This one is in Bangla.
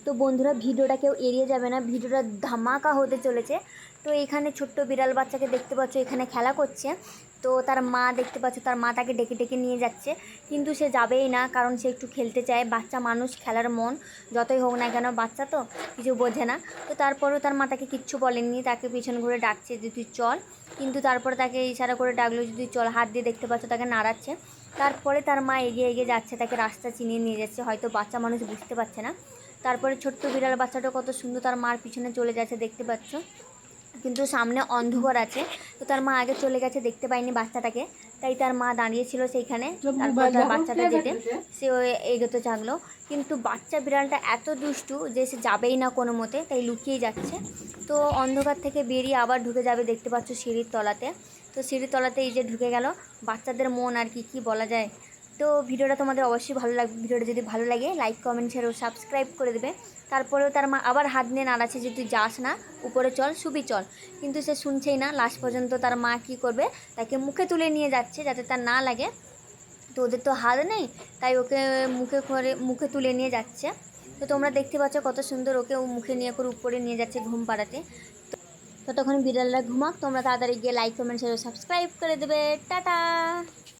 তো বন্ধুরা ভিডিওটা কেউ এড়িয়ে যাবে না, ভিডিওটা ধামাকা হতে চলেছে। তো এখানে ছোট্ট বিড়াল বাচ্চাকে দেখতে পাচ্ছ এখানে খেলা করছে। তো তার মা দেখতে পাচ্ছ, তার মা তাকে ডেকে ডেকে নিয়ে যাচ্ছে, কিন্তু সে যাবেই না, কারণ সে একটু খেলতে চায়। বাচ্চা মানুষ, খেলার মন যতই হোক না কেন, বাচ্চা তো কিছু বোঝে না। তো তারপরেও তার মা তাকে কিচ্ছু বলেননি, তাকে পিছন ঘুরে ডাকছে যে তুই চল, কিন্তু তারপরে তাকে ইশারা করে ডাকলো যে তুই চল, হাত দিয়ে দেখতে পাচ্ছ তাকে নাড়াচ্ছে। তারপরে তার মা এগিয়ে এগিয়ে যাচ্ছে, তাকে রাস্তা চিনিয়ে নিয়ে যাচ্ছে, হয়তো বাচ্চা মানুষ বুঝতে পারছে না। তারপরে ছোট্ট বিড়াল বাচ্চাটা কত সুন্দর তার মার পিছনে চলে যাচ্ছে দেখতে পাচ্ছ, কিন্তু সামনে অন্ধকার আছে। তো তার মা আগে চলে গেছে, দেখতে পায়নি বাচ্চাটাকে, তাই তার মা দাঁড়িয়েছিল সেইখানে। তারপর তার বাচ্চাটা যেতে সে এগোতে থাকলো, কিন্তু বাচ্চা বিড়ালটা এত দুষ্টু যে সে যাবেই না কোনো মতে, তাই লুকিয়ে যাচ্ছে। তো অন্ধকার থেকে বেরিয়ে আবার ঢুকে যাবে দেখতে পাচ্ছ সিঁড়ির তলাতে। তো সিঁড়ির তলাতে এই যে ঢুকে গেল, বাচ্চাদের মন আর কি বলা যায়। তো ভিডিওটা তোমাদের অবশ্যই ভালো লাগবে, ভিডিওটা যদি ভালো লাগে লাইক কমেন্ট শেয়ার ও সাবস্ক্রাইব করে দেবে। তারপরেও তার মা আবার হাত নিয়ে নাড়াচ্ছে যে তুই যাস না, উপরে চল, শুবি চল, কিন্তু সে শুনছেই না। লাস্ট পর্যন্ত তার মা কী করবে, তাকে মুখে তুলে নিয়ে যাচ্ছে যাতে তার না লাগে। তো ওদের তো হাত নেই, তাই ওকে মুখে তুলে নিয়ে যাচ্ছে। তো তোমরা দেখতে পাচ্ছ কত সুন্দর ওকে মুখে নিয়ে করে উপরে নিয়ে যাচ্ছে ঘুম পাড়াতে। ততক্ষণ বিড়ালরা ঘুমাক, তোমরা তাড়াতাড়ি গিয়ে লাইক কমেন্ট শেয়ার সাবস্ক্রাইব করে দেবে। টাটা।